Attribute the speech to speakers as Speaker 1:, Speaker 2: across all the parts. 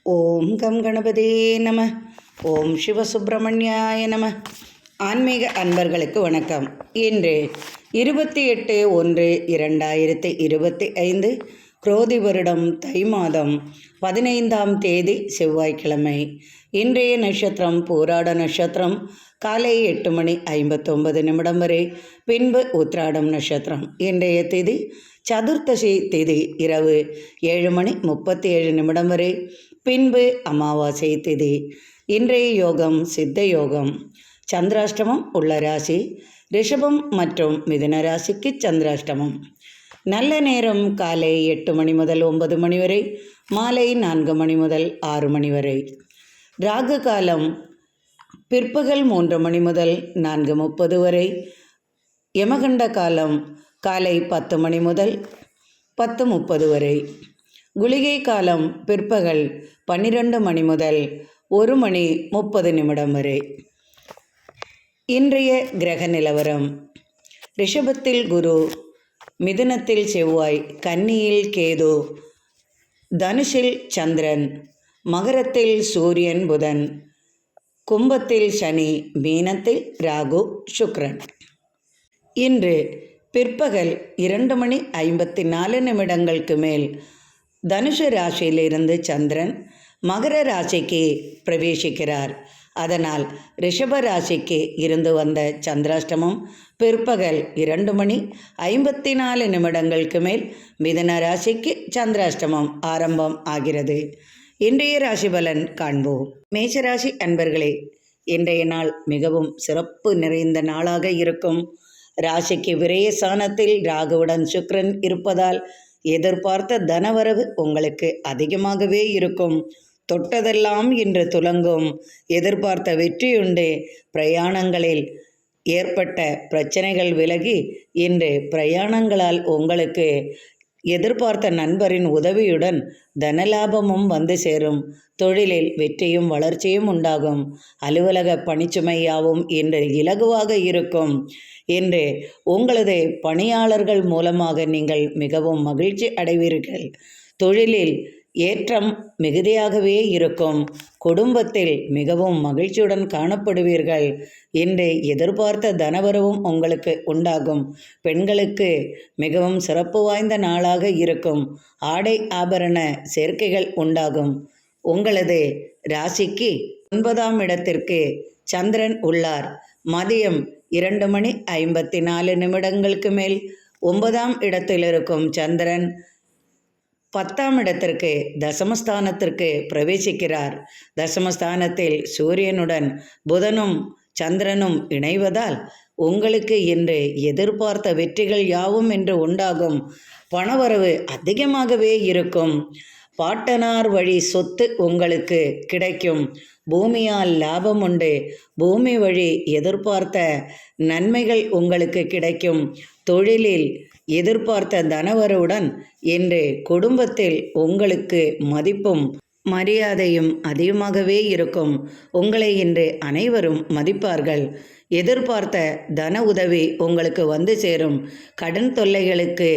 Speaker 1: ஓம் come கணபதியே நம. ஓம் சிவசுப்பிரமணியாய நம. ஆன்மீக அன்பர்களுக்கு வணக்கம். இன்று 28/1/2025 குரோதி வருடம் தை மாதம் 15ஆம் தேதி செவ்வாய்க்கிழமை. இன்றைய நட்சத்திரம் பூராட நட்சத்திரம். காலை 8:59 வரை, பின்பு உத்திராடம் நட்சத்திரம். இன்றைய திதி சதுர்த்தசி திதி இரவு 7:37 வரை, பின்பு அமாவாசை திதி. இன்றைய யோகம் சித்த யோகம். சந்திராஷ்டமம் உள்ள ராசி ரிஷபம் மற்றும் மிதுன ராசிக்கு சந்திராஷ்டமம். நல்ல நேரம் காலை 8 மணி முதல் 9 மணி வரை, மாலை 4 மணி முதல் 6 மணி வரை. ராகு காலம் பிற்பகல் 3 மணி முதல் 4:30 வரை. யமகண்ட காலம் காலை 10 மணி முதல் 10:30 வரை. குளிகை காலம் பிற்பகல் 12 மணி முதல் 1:30 வரை. இன்றைய கிரக நிலவரம். ரிஷபத்தில் குரு, மிதுனத்தில் செவ்வாய், கன்னியில் கேது, தனுஷில் சந்திரன், மகரத்தில் சூரியன் புதன், கும்பத்தில் சனி, மீனத்தில் ராகு சுக்கிரன். இன்று பிற்பகல் 2:54 மேல் தனுஷு ராசியிலிருந்து சந்திரன் மகர ராசிக்கு பிரவேசிக்கிறார். அதனால் ரிஷப ராசிக்கு இருந்து வந்த சந்திராஷ்டமம் பிற்பகல் 2:54 மேல் மிதுன ராசிக்கு சந்திராஷ்டமம் ஆரம்பம் ஆகிறது. இன்றைய ராசி பலன் காண்போம். மேஷராசி அன்பர்களே, இன்றைய நாள் மிகவும் சிறப்பு நிறைந்த நாளாக இருக்கும். ராசிக்கு விரயஸ்தானத்தில் ராகுவுடன் சுக்கிரன் இருப்பதால் எதிர்பார்த்த தனவரவு உங்களுக்கு அதிகமாகவே இருக்கும். தொட்டதெல்லாம் இன்று துலங்கும். எதிர்பார்த்த வெற்றியுண்டு. பிரயாணங்களில் ஏற்பட்ட பிரச்சனைகள் விலகி இன்று பிரயாணங்களால் உங்களுக்கு எதிர்பார்த்த நண்பரின் உதவியுடன் தனலாபமும் வந்து சேரும். தொழிலில் வெற்றியும் வளர்ச்சியும் உண்டாகும். அலுவலக பணிச்சுமையாவும் இன்று இலகுவாக இருக்கும். இன்று உங்களது பணியாளர்கள் மூலமாக நீங்கள் மிகவும் மகிழ்ச்சி அடைவீர்கள். தொழிலில் ஏற்றம் மிகுதியாகவே இருக்கும். குடும்பத்தில் மிகவும் மகிழ்ச்சியுடன் காணப்படுவீர்கள். இன்று எதிர்பார்த்த தனவரவும் உங்களுக்கு உண்டாகும். பெண்களுக்கு மிகவும் சிறப்பு வாய்ந்த நாளாக இருக்கும். ஆடை ஆபரண சேர்க்கைகள் உண்டாகும். உங்களது ராசிக்கு 9ஆம் இடத்திற்கு சந்திரன் உள்ளார். மதியம் 2:54 மேல் 9ஆம் இடத்தில் இருக்கும் சந்திரன் 10ஆம் இடத்திற்கு தசமஸ்தானத்திற்கு பிரவேசிக்கிறார். தசமஸ்தானத்தில் சூரியனுடன் புதனும் சந்திரனும் இணைவதால் உங்களுக்கு இன்று எதிர்பார்த்த வெற்றிகள் யாவும் இன்று உண்டாகும். பணவரவு அதிகமாகவே இருக்கும். பாட்டனார் வழி சொத்து உங்களுக்கு கிடைக்கும். பூமியால் லாபம் உண்டு. பூமி வழி எதிர்பார்த்த நன்மைகள் உங்களுக்கு கிடைக்கும். தொழிலில் எதிர்பார்த்த தனவரவுடன் இன்று குடும்பத்தில் உங்களுக்கு மதிப்பும் மரியாதையும் அதிகமாகவே இருக்கும். உங்களை இன்று அனைவரும் மதிப்பார்கள். எதிர்பார்த்த தன உதவி உங்களுக்கு வந்து சேரும். கடன் தொல்லைகளுக்கு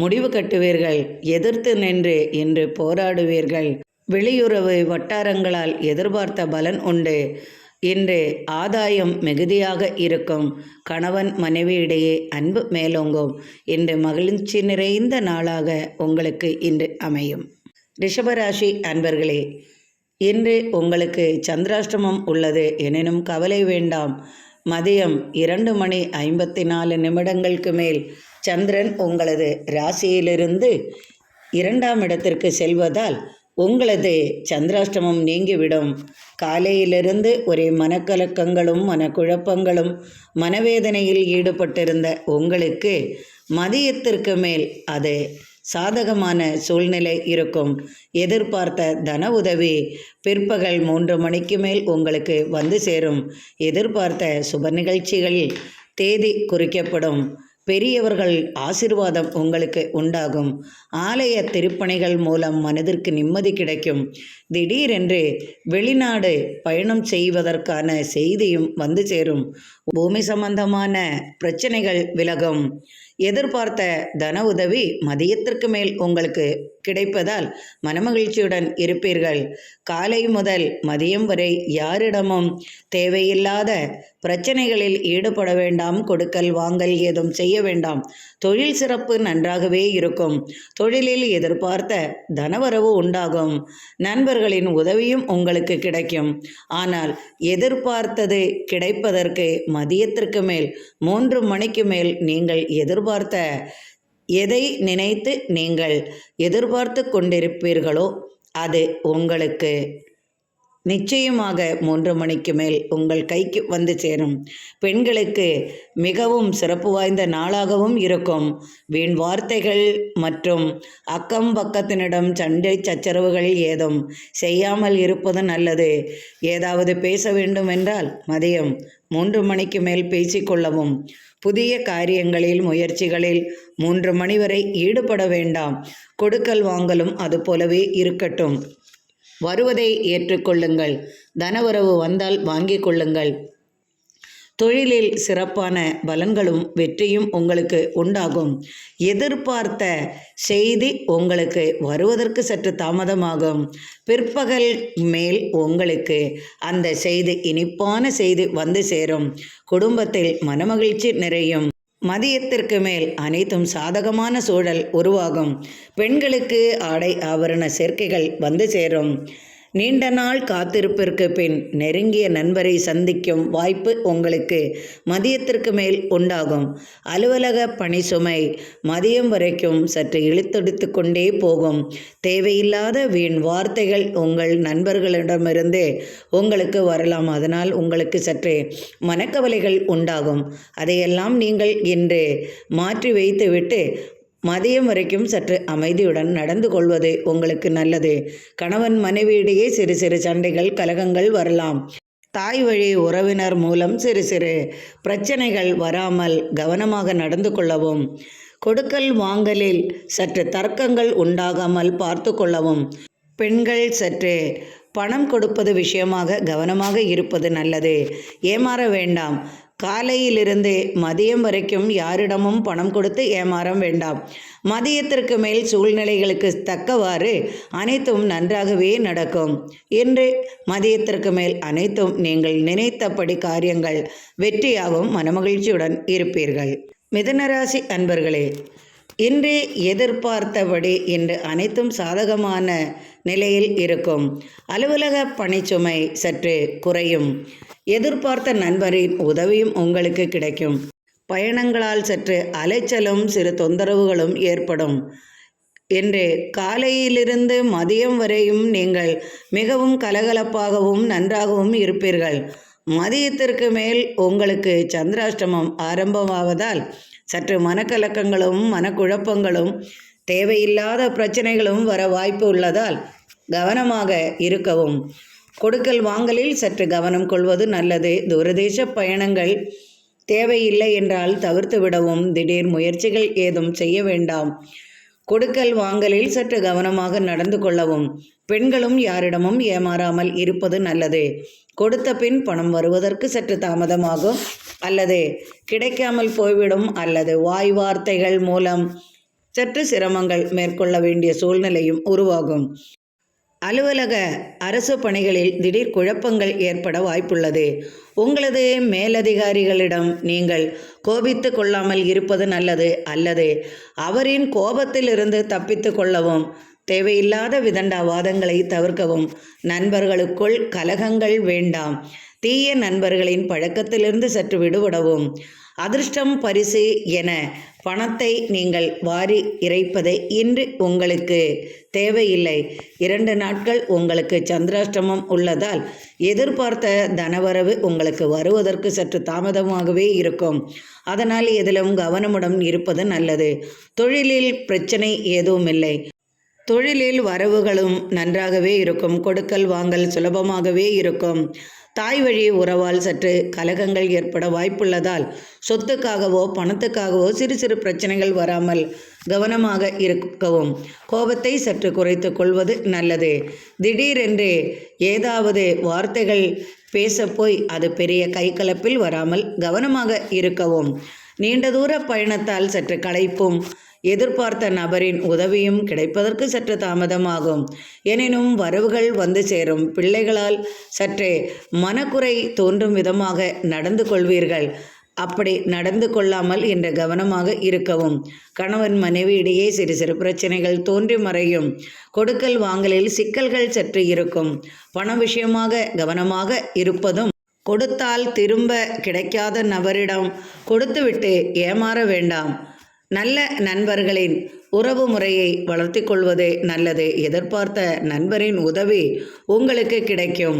Speaker 1: முடிவு கட்டுவீர்கள். எதிர்த்து நின்று இன்று போராடுவீர்கள். வெளியுறவு வட்டாரங்களால் எதிர்பார்த்த பலன் உண்டு. இன்று ஆதாயம் மிகுதியாக இருக்கும். கணவன் மனைவியிடையே அன்பு மேலோங்கும். இன்று மகிழ்ச்சி நிறைந்த நாளாக உங்களுக்கு இன்று அமையும். ரிஷபராசி அன்பர்களே, இன்று உங்களுக்கு சந்திராஷ்டமம் உள்ளது. எனினும் கவலை வேண்டாம். மதியம் 2:54 மேல் சந்திரன் உங்களது ராசியிலிருந்து 2ஆம் இடத்திற்கு செல்வதால் உங்களது சந்திராஷ்டமம் நீங்கிவிடும். காலையிலிருந்து ஒரே மனக்கலக்கங்களும் மனக்குழப்பங்களும் மனவேதனையில் ஈடுபட்டிருந்த உங்களுக்கு மதியத்திற்கு மேல் அது சாதகமான சூழ்நிலை இருக்கும். எதிர்பார்த்த தன உதவி பிற்பகல் 3 மணிக்கு மேல் உங்களுக்கு வந்து சேரும். எதிர்பார்த்த சுப நிகழ்ச்சிகளில் தேதி குறிக்கப்படும். பெரியவர்கள் ஆசீர்வாதம் உங்களுக்கு உண்டாகும். ஆலய திருப்பணிகள் மூலம் மனதிற்கு நிம்மதி கிடைக்கும். திடீரென்று வெளிநாடு பயணம் செய்வதற்கான செய்தியும் வந்து சேரும். பூமி சம்பந்தமான பிரச்சனைகள் விலகும். எதிர்பார்த்த தன உதவி மதியத்திற்கு மேல் உங்களுக்கு கிடைப்பதால் மனமகிழ்ச்சியுடன் இருப்பீர்கள். காலை முதல் மதியம் வரை யாரிடமும் தேவையில்லாத பிரச்சனைகளில் ஈடுபட வேண்டாம். கொடுக்கல் வாங்கல் ஏதும் செய்ய வேண்டாம். தொழில் சிறப்பு நன்றாகவே இருக்கும். தொழிலில் எதிர்பார்த்த தனவரவு உண்டாகும். நண்பர்களின் உதவியும் உங்களுக்கு கிடைக்கும். ஆனால் எதிர்பார்த்தது கிடைப்பதற்கு மதியத்திற்கு மேல் 3 மணிக்கு மேல் நீங்கள் எதிர்பார்த்த எதை நினைத்து நீங்கள் எதிர்பார்த்து கொண்டிருப்பீர்களோ அது உங்களுக்கு நிச்சயமாக 3 மணிக்கு மேல் உங்கள் கைக்கு வந்து சேரும். பெண்களுக்கு மிகவும் சிறப்பு வாய்ந்த நாளாகவும் இருக்கும். வீண் வார்த்தைகள் மற்றும் அக்கம் பக்கத்தினிடம் சண்டை சச்சரவுகள் ஏதும் செய்யாமல் இருப்பது நல்லது. ஏதாவது பேச வேண்டும் என்றால் மதியம் 3 மணிக்கு மேல் பேசிக்கொள்ளவும். புதிய காரியங்களில் முயற்சிகளில் 3 மணி வரை ஈடுபட வேண்டாம். கொடுக்கல் வாங்கலும் அதுபோலவே இருக்கட்டும். வருவதை ஏற்றுக்கொள்ளுங்கள். தனவரவு வந்தால் வாங்கிக் கொள்ளுங்கள். தொழிலில் சிறப்பான பலன்களும் வெற்றியும் உங்களுக்கு உண்டாகும். எதிர்பார்த்த செய்தி உங்களுக்கு வருவதற்கு சற்று தாமதமாகும். பிற்பகல் மேல் உங்களுக்கு அந்த செய்தி இனிப்பான செய்தி வந்து சேரும். குடும்பத்தில் மனமகிழ்ச்சி நிறையும். மதியத்திற்கு மேல் அனைத்தும் சாதகமான சூழல் உருவாகும். பெண்களுக்கு ஆடை ஆபரண சேர்க்கைகள் வந்து சேரும். நீண்ட நாள் காத்திருப்பிற்கு பின் நெருங்கிய நண்பரை சந்திக்கும் வாய்ப்பு உங்களுக்கு மதியத்திற்கு மேல் உண்டாகும். அலுவலக பணி சுமை மதியம் வரைக்கும் சற்று இழுத்தடித்து கொண்டே போகும். தேவையில்லாத வீண் வார்த்தைகள் உங்கள் நண்பர்களிடமிருந்து உங்களுக்கு வரலாம். அதனால் உங்களுக்கு சற்றே மனக்கவலைகள் உண்டாகும். அதையெல்லாம் நீங்கள் இன்று மாற்றி வைத்துவிட்டு மதியம் வரைக்கும் சற்று அமைதியுடன் நடந்து கொள்வது உங்களுக்கு நல்லது. கணவன் மனைவியிடையே சிறு சிறு சண்டைகள் கலகங்கள் வரலாம். தாய் வழி உறவினர் மூலம் சிறு சிறு பிரச்சனைகள் வராமல் கவனமாக நடந்து கொள்ளவும். கொடுக்கல் வாங்கலில் சற்று தர்க்கங்கள் உண்டாகாமல் பார்த்து கொள்ளவும். பெண்கள் சற்று பணம் கொடுப்பது விஷயமாக கவனமாக இருப்பது நல்லது. ஏமாற வேண்டாம். காலையிலிருந்து மதியம் வரைக்கும் யாரிடமும் பணம் கொடுத்து ஏமாற வேண்டாம். மதியத்திற்கு மேல் சூழ்நிலைகளுக்கு தக்கவாறு அனைத்தும் நன்றாகவே நடக்கும். இன்று மதியத்திற்கு மேல் அனைத்தும் நீங்கள் நினைத்தபடி காரியங்கள் வெற்றியாகும். மனமகிழ்ச்சியுடன் இருப்பீர்கள். மிதுனராசி அன்பர்களே, இன்று எதிர்பார்த்தபடி இன்று அனைத்தும் சாதகமான நிலையில் இருக்கும். அலுவலக பணிச்சுமை சற்று குறையும். எதிர்பார்த்த நண்பரின் உதவியும் உங்களுக்கு கிடைக்கும். பயணங்களால் சற்று அலைச்சலும் சிறு தொந்தரவுகளும் ஏற்படும். இன்று காலையிலிருந்து மதியம் வரையும் நீங்கள் மிகவும் கலகலப்பாகவும் நன்றாகவும் இருப்பீர்கள். மதியத்திற்கு மேல் உங்களுக்கு சந்திராஷ்டமம் ஆரம்பமாவதால் சற்று மனக்கலக்கங்களும் மனக்குழப்பங்களும் தேவையில்லாத பிரச்சனைகளும் வர வாய்ப்பு உள்ளதால் கவனமாக இருக்கவும். கொடுக்கல் வாங்கலில் சற்று கவனம் கொள்வது நல்லது. தூரதேச பயணங்கள் தேவையில்லை என்றால் தவிர்த்து விடவும். திடீர் முயற்சிகள் ஏதும் செய்ய வேண்டாம். கொடுக்கல் வாங்கலில் சற்று கவனமாக நடந்து கொள்ளவும். பெண்களும் யாரிடமும் ஏமாறாமல் இருப்பது நல்லது. கொடுத்த பின் பணம் வருவதற்கு சற்று தாமதமாகும், அல்லது கிடைக்காமல் போய்விடும், அல்லது வாய் வார்த்தைகள் மூலம் சற்று சிரமங்கள் மேற்கொள்ள வேண்டிய சூழ்நிலையும் உருவாகும். அலுவலக அரசு பணிகளில் திடீர் குழப்பங்கள் ஏற்பட வாய்ப்புள்ளது. உங்களது மேலதிகாரிகளிடம் நீங்கள் கோபித்து கொள்ளாமல் இருப்பது நல்லது, அல்லது அவரின் கோபத்திலிருந்து தப்பித்து கொள்ளவும். தேவையில்லாத விதண்டாவாதங்களை தவிர்க்கவும். நண்பர்களுக்குள் கலகங்கள் வேண்டாம். தீய நண்பர்களின் பழக்கத்திலிருந்து சற்று விடுபடவும். அதிர்ஷ்டம் பரிசு என பணத்தை நீங்கள் வாரி இறைப்பதை இன்று உங்களுக்கு தேவையில்லை. 2 நாட்கள் உங்களுக்கு சந்திராஷ்டமம் உள்ளதால் எதிர்பார்த்த தனவரவு உங்களுக்கு வருவதற்கு சற்று தாமதமாகவே இருக்கும். அதனால் எதிலும் கவனமுடன் இருப்பது நல்லது. தொழிலில் பிரச்சனை எதுவும் இல்லை. தொழிலில் வரவுகளும் நன்றாகவே இருக்கும். கொடுக்கல் வாங்கல் சுலபமாகவே இருக்கும். தாய் வழி உறவால் சற்று கலகங்கள் ஏற்பட வாய்ப்புள்ளதால் சொத்துக்காகவோ பணத்துக்காகவோ சிறு சிறு பிரச்சனைகள் வராமல் கவனமாக இருக்கவும். கோபத்தை சற்று குறைத்து கொள்வது நல்லது. திடீரென்று ஏதாவது வார்த்தைகள் பேசப்போய் அது பெரிய கைகலப்பில் வராமல் கவனமாக இருக்கவும். நீண்ட தூர பயணத்தால் சற்று களைப்பும் எதிர்பார்த்த நபரின் உதவியும் கிடைப்பதற்கு சற்று தாமதமாகும். எனினும் வரவுகள் வந்து சேரும். பிள்ளைகளால் சற்றே மனக்குறை தோன்றும் விதமாக நடந்து கொள்வீர்கள். அப்படி நடந்து கொள்ளாமல் இன்று கவனமாக இருக்கவும். கணவன் மனைவியிடையே சிறு சிறு பிரச்சனைகள் தோன்றி மறையும். கொடுக்கல் வாங்கலில் சிக்கல்கள் சற்று இருக்கும். பண விஷயமாக கவனமாக இருப்பதும், கொடுத்தால் திரும்ப கிடைக்காத நபரிடம் கொடுத்துவிட்டு ஏமாற வேண்டாம். நல்ல நண்பர்களின் உறவு முறையை வளர்த்தி கொள்வது நல்லது. எதிர்பார்த்த நண்பரின் உதவி உங்களுக்கு கிடைக்கும்.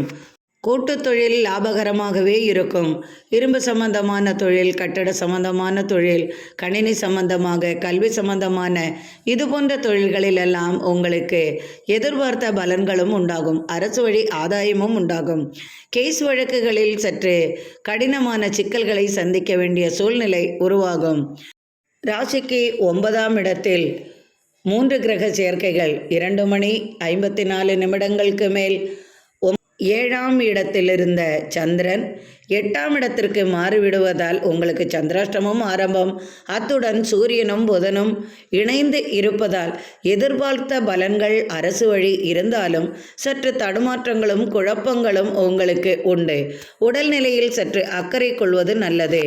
Speaker 1: கூட்டுத் தொழில் லாபகரமாகவே இருக்கும். இரும்பு சம்பந்தமான தொழில், கட்டட சம்பந்தமான தொழில், கணினி சம்பந்தமாக, கல்வி சம்பந்தமான இது போன்ற தொழில்களிலெல்லாம் உங்களுக்கு எதிர்பார்த்த பலன்களும் உண்டாகும். அரசு வழி ஆதாயமும் உண்டாகும். கேஸ் வழக்குகளில் சற்று கடினமான சிக்கல்களை சந்திக்க வேண்டிய சூழ்நிலை உருவாகும். ராசிக்கு 9ஆம் இடத்தில் 3 கிரக சேர்க்கைகள் 2:54 மேல் 7ஆம் இடத்திலிருந்த சந்திரன் 8ஆம் இடத்திற்கு மாறிவிடுவதால் உங்களுக்கு சந்திராஷ்டமம் ஆரம்பம். அத்துடன் சூரியனும் புதனும் இணைந்து இருப்பதால் எதிர்பார்த்த பலன்கள் அரசு வழி இருந்தாலும் சற்று தடுமாற்றங்களும் குழப்பங்களும் உங்களுக்கு உண்டு. உடல்நிலையில் சற்று அக்கறை கொள்வது நல்லது.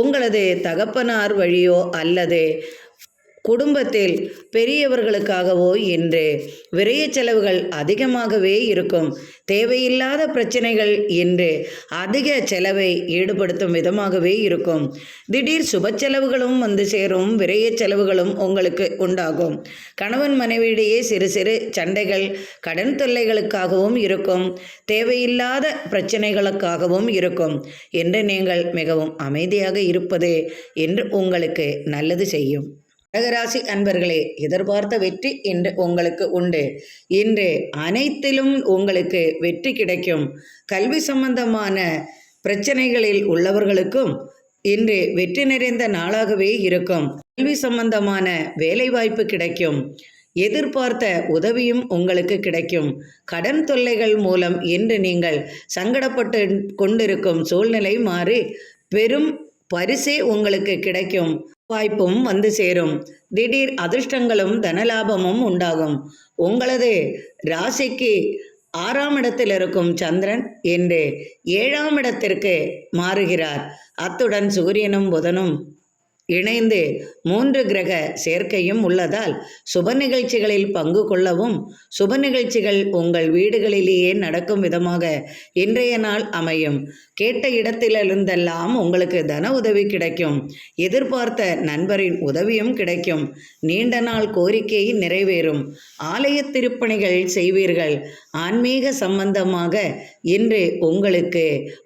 Speaker 1: உங்களது தகப்பனார் வழியோ அல்லது குடும்பத்தில் பெரியவர்களுக்காகவோ என்று விரய செலவுகள் அதிகமாகவே இருக்கும். தேவையில்லாத பிரச்சனைகள் என்று அதிக செலவை ஈடுபடுத்தும் விதமாகவே இருக்கும். திடீர் சுப செலவுகளும் வந்து சேரும். விரய செலவுகளும் உங்களுக்கு உண்டாகும். கணவன் மனைவியிடையே சிறு சிறு சண்டைகள் கடன் தொல்லைகளுக்காகவும் இருக்கும். தேவையில்லாத பிரச்சனைகளுக்காகவும் இருக்கும். என்று நீங்கள் மிகவும் அமைதியாக இருப்பது என்று உங்களுக்கு நல்லது செய்யும். கடகராசி அன்பர்களே, எதிர்பார்த்த வெற்றி இன்று உங்களுக்கு உண்டு. இன்று அனைத்திலும் உங்களுக்கு வெற்றி கிடைக்கும். கல்வி சம்பந்தமான பிரச்சனைகளில் உள்ளவர்களுக்கும் இன்று வெற்றி நிறைந்த நாளாகவே இருக்கும். கல்வி சம்பந்தமான வேலைவாய்ப்பு கிடைக்கும். எதிர்பார்த்த உதவியும் உங்களுக்கு கிடைக்கும். கடன் தொல்லைகள் மூலம் இன்று நீங்கள் சங்கடப்பட்டு கொண்டிருக்கும் சூழ்நிலை மாறி பெரும் பரிசே உங்களுக்கு கிடைக்கும். வாய்ப்பும் வந்து சேரும். திடீர் அதிர்ஷ்டங்களும் தனலாபமும் உண்டாகும். உங்களது ராசிக்கு 6ஆம் இடத்தில் இருக்கும் சந்திரன் இன்று 7ஆம் இடத்திற்கு மாறுகிறார். அத்துடன் சூரியனும் புதனும் இணைந்து 3 கிரக சேர்க்கையும் உள்ளதால் சுப நிகழ்ச்சிகளில் பங்கு கொள்ளவும், சுப நிகழ்ச்சிகள் உங்கள் வீடுகளிலேயே நடக்கும் விதமாக இன்றைய நாள் அமையும். கேட்ட இடத்திலிருந்தெல்லாம் உங்களுக்கு தன உதவி கிடைக்கும். எதிர்பார்த்த நண்பரின் உதவியும் கிடைக்கும். நீண்ட நாள் கோரிக்கை நிறைவேறும். ஆலய திருப்பணிகள் செய்வீர்கள். ஆன்மீக சம்பந்தமாக இன்று உங்களுக்கு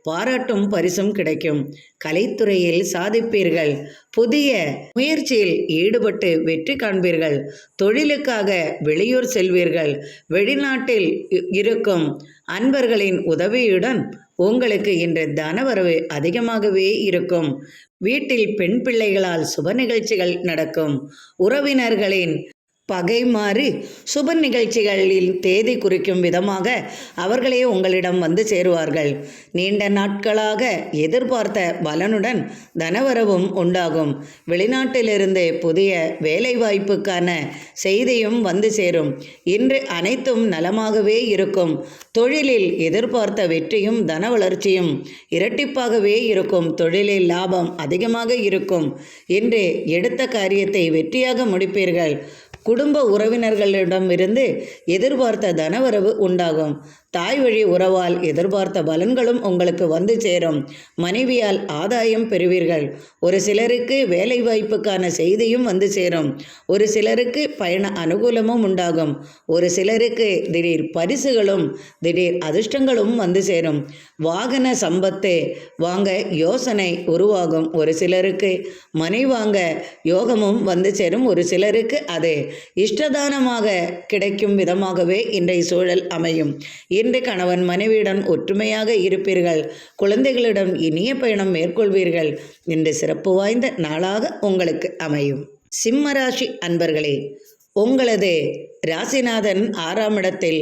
Speaker 1: பாராட்டும் பரிசும் கிடைக்கும். கலைத்துறையில் சாதிப்பீர்கள். புதிய முயற்சியில் ஈடுபட்டு வெற்றி காண்பீர்கள். தொழிலுக்காக வெளியூர் செல்வீர்கள். வெளிநாட்டில் இருக்கும் அன்பர்களின் உதவியுடன் உங்களுக்கு இன்று தனவரவு அதிகமாகவே இருக்கும். வீட்டில் பெண் பிள்ளைகளால் சுப நிகழ்ச்சிகள் நடக்கும். உறவினர்களின் பகை மாறி சுப நிகழ்ச்சிகளில் தேதி குறிக்கும் விதமாக அவர்களே உங்களிடம் வந்து சேருவார்கள். நீண்ட நாட்களாக எதிர்பார்த்த பலனுடன் தனவரவும் உண்டாகும். வெளிநாட்டிலிருந்து புதிய வேலைவாய்ப்புக்கான செய்தியும் வந்து சேரும். இன்று அனைத்தும் நலமாகவே இருக்கும். தொழிலில் எதிர்பார்த்த வெற்றியும் தன வளர்ச்சியும் இரட்டிப்பாகவே இருக்கும். தொழிலில் லாபம் அதிகமாக இருக்கும். இன்று எடுத்த காரியத்தை வெற்றியாக முடிப்பீர்கள். குடும்ப உறவினர்களிடமிருந்து எதிர்பார்த்த தனவரவு உண்டாகும். தாய் வழி உறவால் எதிர்பார்த்த பலன்களும் உங்களுக்கு வந்து சேரும். மனைவியால் ஆதாயம் பெறுவீர்கள். ஒரு சிலருக்கு வேலை வாய்ப்புக்கான செய்தியும் வந்து சேரும். ஒரு சிலருக்கு பயண அனுகூலமும் உண்டாகும். ஒரு சிலருக்கு திடீர் பரிசுகளும் திடீர் அதிர்ஷ்டங்களும் வந்து சேரும். வாகன சம்பத்து வாங்க யோசனை உருவாகும். ஒரு சிலருக்கு மனை வாங்க யோகமும் வந்து சேரும். ஒரு சிலருக்கு அது இஷ்டதானமாக கிடைக்கும் விதமாகவே இன்றைய சூழல் அமையும். இன்று கணவன் மனைவியுடன் ஒற்றுமையாக இருப்பீர்கள். குழந்தைகளிடம் இனிய பயணம் மேற்கொள்வீர்கள். இன்று சிறப்பு வாய்ந்த நாளாக உங்களுக்கு அமையும். சிம்ம ராசி அன்பர்களே, உங்களது ராசிநாதன் 6ஆம் இடத்தில்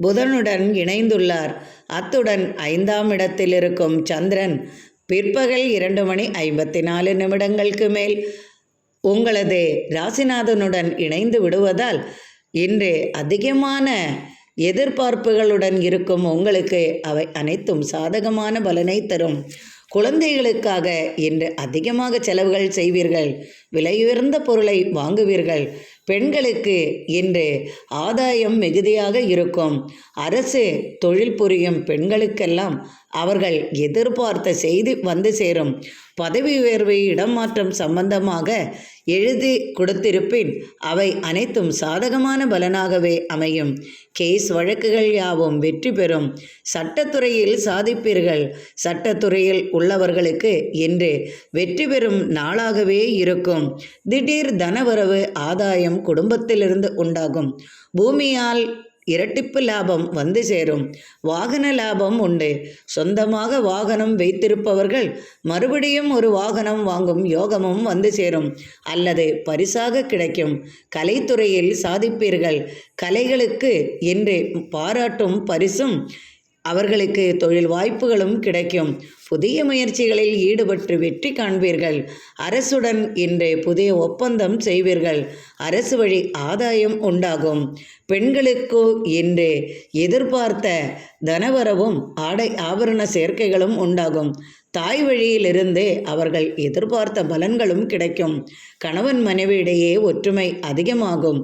Speaker 1: புதனுடன் இணைந்துள்ளார். அத்துடன் 5ஆம் இடத்தில் இருக்கும் சந்திரன் பிற்பகல் 2:54 மேல் உங்களது ராசிநாதனுடன் இணைந்து விடுவதால் இன்று அதிகமான எதிர்பார்ப்புகளுடன் இருக்கும் உங்களுக்கு அவை அனைத்தும் சாதகமான பலனை தரும். குழந்தைகளுக்காக இன்று அதிகமாக செலவுகள் செய்வீர்கள். விலையுயர்ந்த பொருளை வாங்குவீர்கள். பெண்களுக்கு இன்று ஆதாயம் மிகுதியாக இருக்கும். அரசு தொழில் புரியும் பெண்களுக்கெல்லாம் அவர்கள் எதிர்பார்த்த செய்தி வந்து சேரும். பதவி உயர்வு, இடமாற்றம் சம்பந்தமாக எழுதி கொடுத்திருப்பின் அவை அனைத்தும் சாதகமான பலனாகவே அமையும். கேஸ் வழக்குகள் யாவும் வெற்றி பெறும். சட்டத்துறையில் சாதிப்பீர்கள். சட்டத்துறையில் உள்ளவர்களுக்கு இன்று வெற்றி பெறும் நாளாகவே இருக்கும். திடீர் தனவரவு, ஆதாயம் குடும்பத்திலிருந்து உண்டாகும். பூமியால் இரட்டிப்பு லாபம் வந்து சேரும். வாகன லாபம் உண்டு. சொந்தமாக வாகனம் வைத்திருப்பவர்கள் மறுபடியும் ஒரு வாகனம் வாங்கும் யோகமும் வந்து சேரும் அல்லது பரிசாக கிடைக்கும். கலைத்துறையில் சாதிப்பீர்கள். கலைகளுக்கு இன்று பாராட்டும் பரிசும் அவர்களுக்கு தொழில் வாய்ப்புகளும் கிடைக்கும். புதிய முயற்சிகளில் ஈடுபட்டு வெற்றி காண்பீர்கள். அரசுடன் இன்று புதிய ஒப்பந்தம் செய்வீர்கள். அரசு வழி ஆதாயம் உண்டாகும். பெண்களுக்கு இன்று எதிர்பார்த்த தனவரவும் ஆடை ஆபரண சேர்க்கைகளும் உண்டாகும். தாய் வழியிலிருந்து அவர்கள் எதிர்பார்த்த பலன்களும் கிடைக்கும். கணவன் மனைவியிடையே ஒற்றுமை அதிகமாகும்.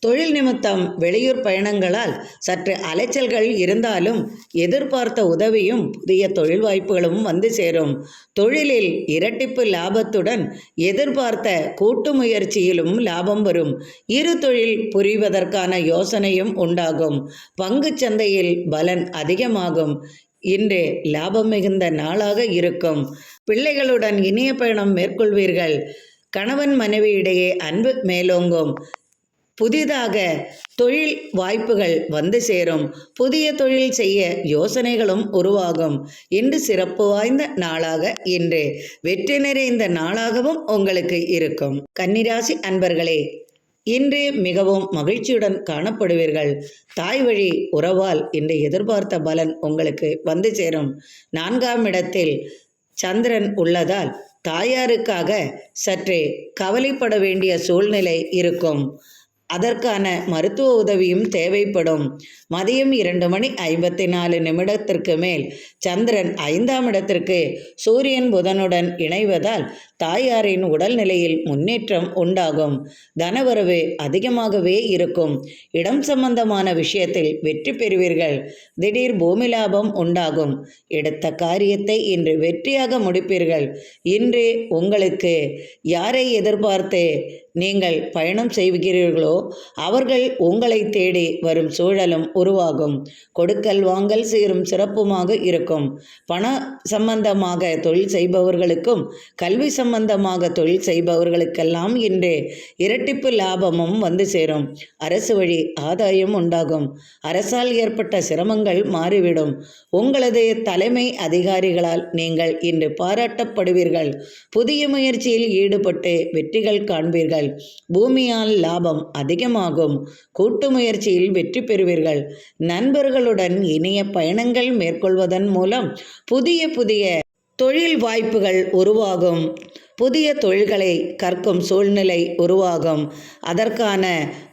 Speaker 1: தொழில் நிமித்தம் வெளியூர் பயணங்களால் சற்று அலைச்சல்கள் இருந்தாலும் எதிர்பார்த்த உதவியும் புதிய தொழில் வாய்ப்புகளும் வந்து சேரும். தொழிலில் இரட்டிப்பு லாபத்துடன் எதிர்பார்த்த கூட்டு முயற்சியிலும் லாபம் வரும். இரு தொழில் புரிவதற்கான யோசனையும் உண்டாகும். பங்கு சந்தையில் பலன் அதிகமாகும். இன்று லாபம் மிகுந்த நாளாக இருக்கும். பிள்ளைகளுடன் இனிய பயணம் மேற்கொள்வீர்கள். கணவன் மனைவியிடையே அன்பு மேலோங்கும். புதிதாக தொழில் வாய்ப்புகள் வந்து சேரும். புதிய தொழில் செய்ய யோசனைகளும் உருவாகும். இன்று சிறப்பு வாய்ந்த நாளாக, இன்று வெற்றி நிறைந்த நாளாகவும் உங்களுக்கு இருக்கும். கன்னிராசி அன்பர்களே, இன்று மிகவும் மகிழ்ச்சியுடன் காணப்படுவீர்கள். தாய் வழி உறவால் இன்று எதிர்பார்த்த பலன் உங்களுக்கு வந்து சேரும். 4ஆம் இடத்தில் சந்திரன் உள்ளதால் தாயாருக்காக சற்றே கவலைப்பட வேண்டிய சூழ்நிலை இருக்கும். அதற்கான மருத்துவ உதவியும் தேவைப்படும். மதியம் 2:54 மேல் சந்திரன் 5ஆம் இடத்திற்கு சூரியன் புதனுடன் இணைவதால் தாயாரின் உடல்நிலையில் முன்னேற்றம் உண்டாகும். தனவரவு அதிகமாகவே இருக்கும். இடம் சம்பந்தமான விஷயத்தில் வெற்றி பெறுவீர்கள். திடீர் பூமி லாபம் உண்டாகும். எடுத்த காரியத்தை இன்று வெற்றியாக முடிப்பீர்கள். இன்று உங்களுக்கு யாரை எதிர்பார்த்து நீங்கள் பயணம் செய்கிறீர்களோ அவர்கள் உங்களை தேடி வரும் சூழலும் உருவாகும். கொடுக்கல் வாங்கல் சீரும் சிறப்புமாக இருக்கும். பண சம்பந்தமாக தொழில் செய்பவர்களுக்கும் கல்வி சம்பந்தமாக தொழில் செய்பவர்களுக்கெல்லாம் இன்று இரட்டிப்பு லாபமும் வந்து சேரும். அரசு வழி ஆதாயம் உண்டாகும். அரசால் ஏற்பட்ட சிரமங்கள் மாறிவிடும். உங்களது தலைமை அதிகாரிகளால் நீங்கள் இன்று பாராட்டப்படுவீர்கள். புதிய முயற்சியில் ஈடுபட்டு வெற்றிகள் காண்பீர்கள். பூமியால் லாபம் அதிகமாகும். கூட்டு முயற்சியில் வெற்றி பெறுவீர்கள். நண்பர்களுடன் இனிய பயணங்கள் மேற்கொள்வதன் மூலம் புதிய தொழில் வாய்ப்புகள் உருவாகும். புதிய தொழில்களை கற்கும் சூழ்நிலை உருவாகும். அதற்கான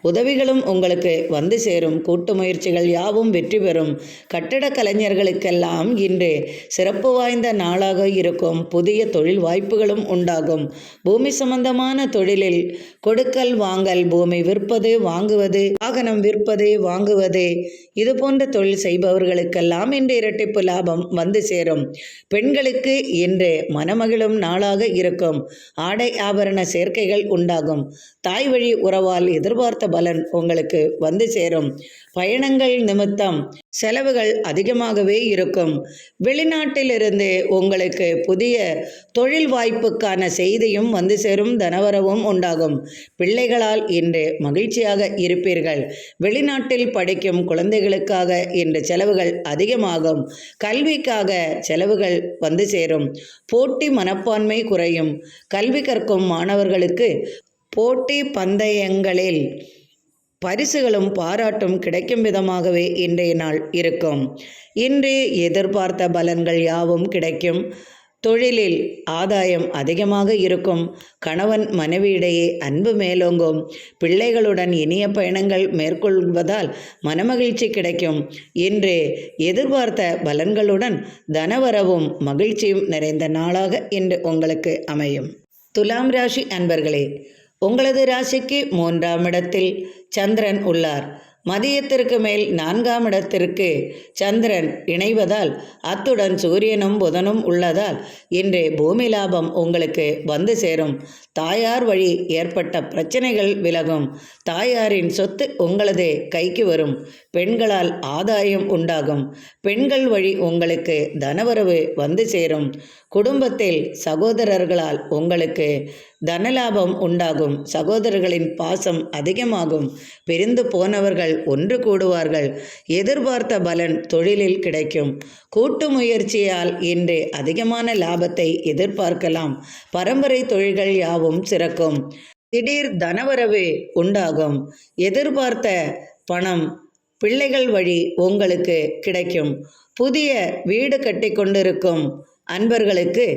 Speaker 1: உதவிகளும் உங்களுக்கு வந்து சேரும். கூட்டு முயற்சிகள் யாவும் வெற்றி பெறும். கட்டடக் கலைஞர்களுக்கெல்லாம் இன்று சிறப்பு வாய்ந்த நாளாக இருக்கும். புதிய தொழில் வாய்ப்புகளும் உண்டாகும். பூமி சம்பந்தமான தொழிலில் கொடுக்கல் வாங்கல், பூமி விற்பது வாங்குவது, வாகனம் விற்பது வாங்குவது, இது போன்ற தொழில் செய்பவர்களுக்கெல்லாம் இன்று இரட்டிப்பு லாபம் வந்து சேரும். பெண்களுக்கு இன்று மனமகிழும் நாளாக இருக்கும். ஆடை ஆபரண சேர்க்கைகள் உண்டாகும். தாய் வழி உறவால் எதிர்பார்த்த பலன் உங்களுக்கு வந்து சேரும். பயணங்கள் நிமித்தம் செலவுகள் அதிகமாகவே இருக்கும். வெளிநாட்டிலிருந்து உங்களுக்கு புதிய தொழில் வாய்ப்புக்கான செய்தியும் வந்து சேரும். தனவரவும் உண்டாகும். பிள்ளைகளால் இன்று மகிழ்ச்சியாக இருப்பீர்கள். வெளிநாட்டில் படிக்கும் குழந்தைகளுக்காக இன்று செலவுகள் அதிகமாகும். கல்விக்காக செலவுகள் வந்து சேரும். போட்டி மனப்பான்மை குறையும். கல்வி கற்கும் மாணவர்களுக்கு போட்டி பந்தயங்களில் பரிசுகளும் பாராட்டும் கிடைக்கும் விதமாகவே இன்றைய நாள் இருக்கும். இன்று எதிர்பார்த்த பலன்கள் யாவும் கிடைக்கும். தொழிலில் ஆதாயம் அதிகமாக இருக்கும். கணவன் மனைவியிடையே அன்பு மேலோங்கும். பிள்ளைகளுடன் இனிய பயணங்கள் மேற்கொள்வதால் மனமகிழ்ச்சி கிடைக்கும். இன்று எதிர்பார்த்த பலன்களுடன் தனவரவும் மகிழ்ச்சியும் நிறைந்த நாளாக இன்று உங்களுக்கு அமையும். துலாம் ராசி அன்பர்களே, உங்களது ராசிக்கு 3ஆம் இடத்தில் சந்திரன் உள்ளார். மதியத்திற்கு மேல் 4ஆம் இடத்திற்கு சந்திரன் இணைவதால் அத்துடன் சூரியனும் புதனும் உள்ளதால் இன்று பூமி லாபம் உங்களுக்கு வந்து சேரும். தாயார் வழி ஏற்பட்ட பிரச்சனைகள் விலகும். தாயாரின் சொத்து உங்களது கைக்கு வரும். பெண்களால் ஆதாயம் உண்டாகும். பெண்கள் வழி உங்களுக்கு தனவரவு வந்து சேரும். குடும்பத்தில் சகோதரர்களால் உங்களுக்கு தனலாபம் உண்டாகும். சகோதரர்களின் பாசம் அதிகமாகும். பிரிந்து போனவர்கள் ஒன்று கூடுவார்கள். எதிர்பார்த்த பலன் தொழிலில் கிடைக்கும். கூட்டு முயற்சியால் இன்று அதிகமான லாபத்தை எதிர்பார்க்கலாம். பரம்பரை தொழில்கள் யாவும் சிறக்கும். திடீர் தனவரவு உண்டாகும். எதிர்பார்த்த பணம் பிள்ளைகள் வழி உங்களுக்கு கிடைக்கும். புதிய வீடு கட்டி கொண்டிருக்கும் அன்பர்களுக்கு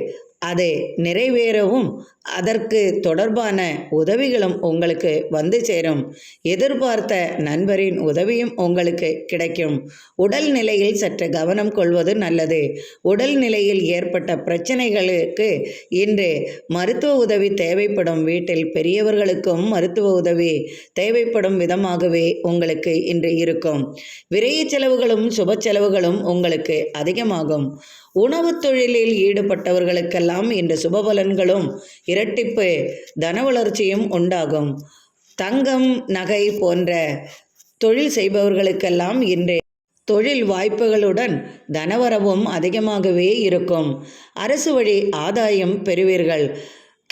Speaker 1: அது நிறைவேறவும் அதற்கு தொடர்பான உதவிகளும் உங்களுக்கு வந்து சேரும். எதிர்பார்த்த நண்பரின் உதவியும் உங்களுக்கு கிடைக்கும். உடல் நிலையில் சற்று கவனம் கொள்வது நல்லது. உடல் நிலையில் ஏற்பட்ட பிரச்சனைகளுக்கு இன்று மருத்துவ உதவி தேவைப்படும். வீட்டில் பெரியவர்களுக்கும் மருத்துவ உதவி தேவைப்படும் விதமாகவே உங்களுக்கு இன்று இருக்கும். விரைய செலவுகளும் சுப செலவுகளும் உங்களுக்கு அதிகமாகும். உணவு தொழிலில் ஈடுபட்டவர்களுக்கெல்லாம் இன்று சுபபலன்களும் இரட்டிப்பு தன வளர்ச்சியும் உண்டாகும். தங்கம் நகை போன்ற தொழில் செய்பவர்களுக்கெல்லாம் இன்று தொழில் வாய்ப்புகளுடன் தனவரவும் அதிகமாகவே இருக்கும். அரசு வழி ஆதாயம் பெறுவீர்கள்.